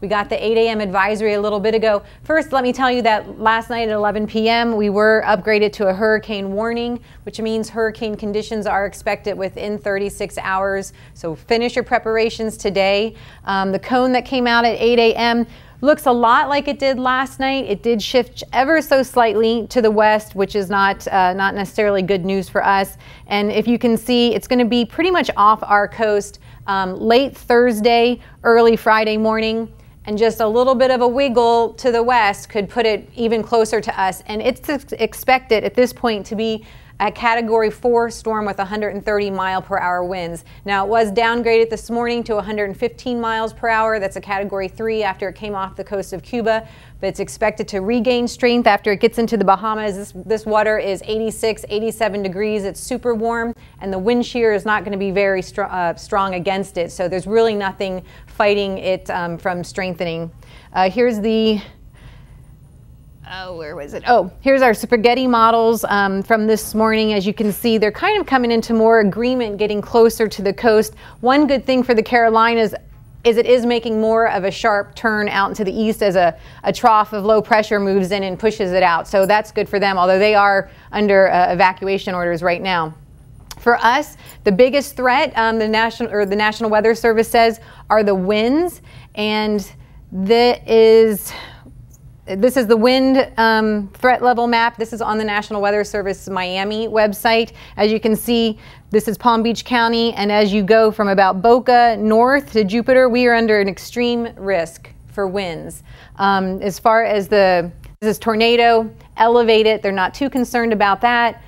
We got the 8 a.m. advisory a little bit ago. First, let me tell you that last night at 11 p.m. we were upgraded to a hurricane warning, which means hurricane conditions are expected within 36 hours. So finish your preparations today. The cone that came out at 8 a.m. looks a lot like it did last night. It did shift ever so slightly to the west, which is not necessarily good news for us. And if you can see, it's going to be pretty much off our coast late Thursday, early Friday morning. And just a little bit of a wiggle to the west could put it even closer to us. And it's expected at this point to be a Category 4 storm with 130 mile per hour winds. Now, it was downgraded this morning to 115 miles per hour. That's a Category 3 after it came off the coast of Cuba. But it's expected to regain strength after it gets into the Bahamas. This water is 86, 87 degrees. It's super warm, and the wind shear is not going to be very strong against it. So there's really nothing fighting it from strengthening. Here's the where was it? Oh, here's our spaghetti models from this morning. As you can see, they're kind of coming into more agreement, getting closer to the coast. One good thing for the Carolinas is it is making more of a sharp turn out into the east as a trough of low pressure moves in and pushes it out. So that's good for them, although they are under evacuation orders right now. For us, the biggest threat, the National Weather Service says, are the winds, and this is the wind threat level map. This is on the National Weather Service Miami website. As you can see, this is Palm Beach County, and as you go from about Boca north to Jupiter, we are under an extreme risk for winds. As far as this is tornado, elevated, they're not too concerned about that.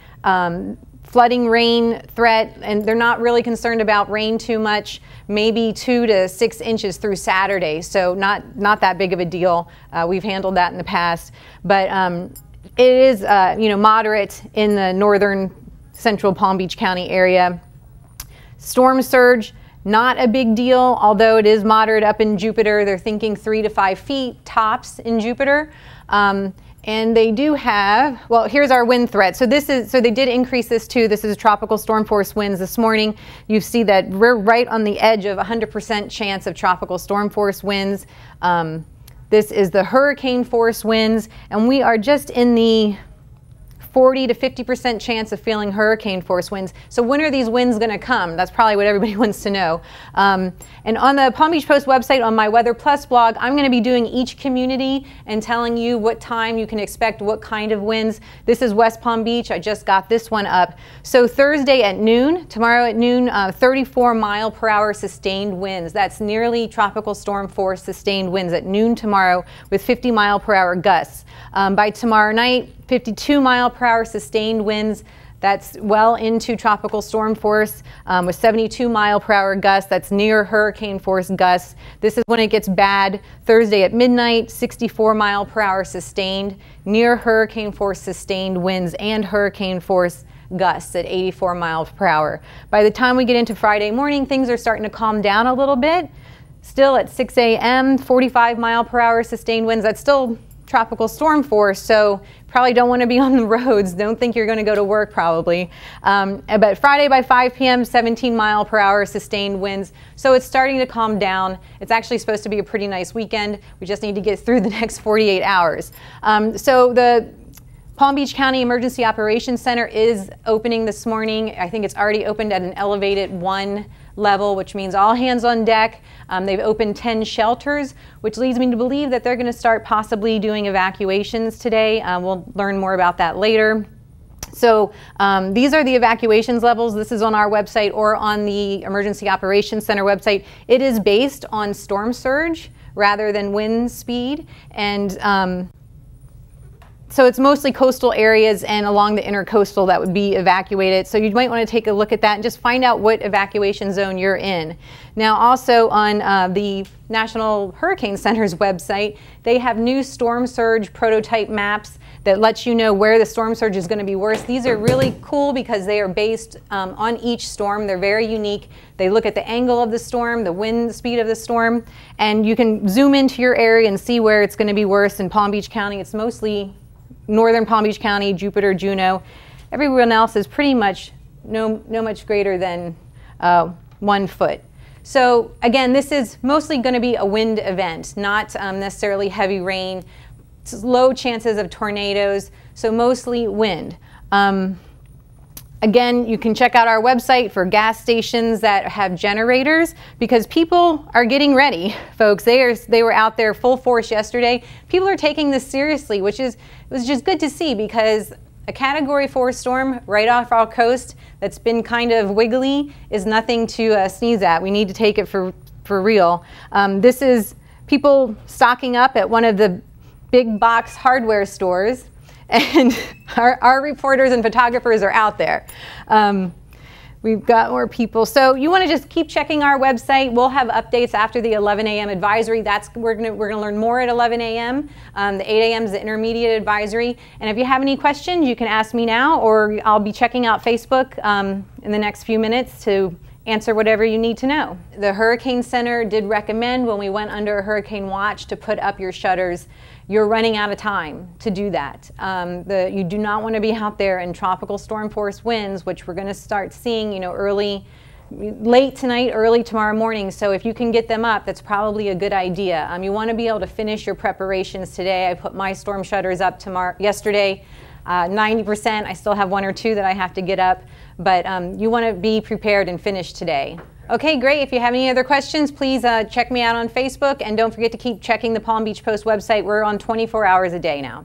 Flooding rain threat, and they're not really concerned about rain too much, maybe 2 to 6 inches through Saturday, so not that big of a deal. We've handled that in the past, but it is moderate in the northern central Palm Beach County area. Storm surge, not a big deal, although it is moderate up in Jupiter. They're thinking 3 to 5 feet tops in Jupiter. And they do have, well, here's our wind threat. So they did increase this too. This is tropical storm force winds this morning. You see that we're right on the edge of 100% chance of tropical storm force winds. This is the hurricane force winds, and we are just in the 40 to 50% chance of feeling hurricane force winds. So when are these winds going to come? That's probably what everybody wants to know. And on the Palm Beach Post website, on my Weather Plus blog, I'm going to be doing each community and telling you what time you can expect what kind of winds. This is West Palm Beach. I just got this one up. So Thursday at noon, tomorrow at noon, 34 mile per hour sustained winds. That's nearly tropical storm force sustained winds at noon tomorrow with 50 mile per hour gusts. By tomorrow night, 52 mile per hour sustained winds. That's well into tropical storm force with 72 mile per hour gusts. That's near hurricane force gusts. This is when it gets bad. Thursday at midnight, 64 mile per hour sustained, near hurricane force sustained winds and hurricane force gusts at 84 miles per hour. By the time we get into Friday morning, things are starting to calm down a little bit. Still at 6 a.m., 45 mile per hour sustained winds. That's still tropical storm force, so probably don't want to be on the roads. Don't think you're going to go to work probably. But Friday by 5 p.m., 17 mile per hour sustained winds. So it's starting to calm down. It's actually supposed to be a pretty nice weekend. We just need to get through the next 48 hours. So the Palm Beach County Emergency Operations Center is opening this morning. I think it's already opened at an elevated 1 level, which means all hands on deck. They've opened 10 shelters, which leads me to believe that they're going to start possibly doing evacuations today. We'll learn more about that later. So these are the evacuations levels. This is on our website or on the Emergency Operations Center website. It is based on storm surge rather than wind speed, and so it's mostly coastal areas and along the intercoastal that would be evacuated. So you might want to take a look at that and just find out what evacuation zone you're in. Now also on the National Hurricane Center's website, they have new storm surge prototype maps that lets you know where the storm surge is going to be worse. These are really cool because they are based on each storm. They're very unique. They look at the angle of the storm, the wind speed of the storm, and you can zoom into your area and see where it's going to be worse. In Palm Beach County, it's mostly northern Palm Beach County, Jupiter, Juneau. Everyone else is pretty much no much greater than 1 foot. So again, this is mostly going to be a wind event, not necessarily heavy rain. It's low chances of tornadoes, so mostly wind. Again, you can check out our website for gas stations that have generators, because people are getting ready, folks. They were out there full force yesterday. People are taking this seriously, which was just good to see, because a Category 4 storm right off our coast that's been kind of wiggly is nothing to sneeze at. We need to take it for real. This is people stocking up at one of the big box hardware stores, and our reporters and photographers are out there. We've got more people. So you want to just keep checking our website. We'll have updates after the 11 a.m. advisory. We're gonna learn more at 11 a.m. The 8 a.m. is the intermediate advisory. And if you have any questions, you can ask me now, or I'll be checking out Facebook in the next few minutes to answer whatever you need to know. The Hurricane Center did recommend, when we went under a hurricane watch, to put up your shutters. You're running out of time to do that. You do not want to be out there in tropical storm force winds, which we're going to start seeing, late tonight, early tomorrow morning. So if you can get them up, that's probably a good idea. You want to be able to finish your preparations today. I put my storm shutters up yesterday, 90%. I still have one or two that I have to get up, but you want to be prepared and finish today. Okay, great. If you have any other questions, please check me out on Facebook, and don't forget to keep checking the Palm Beach Post website. We're on 24 hours a day now.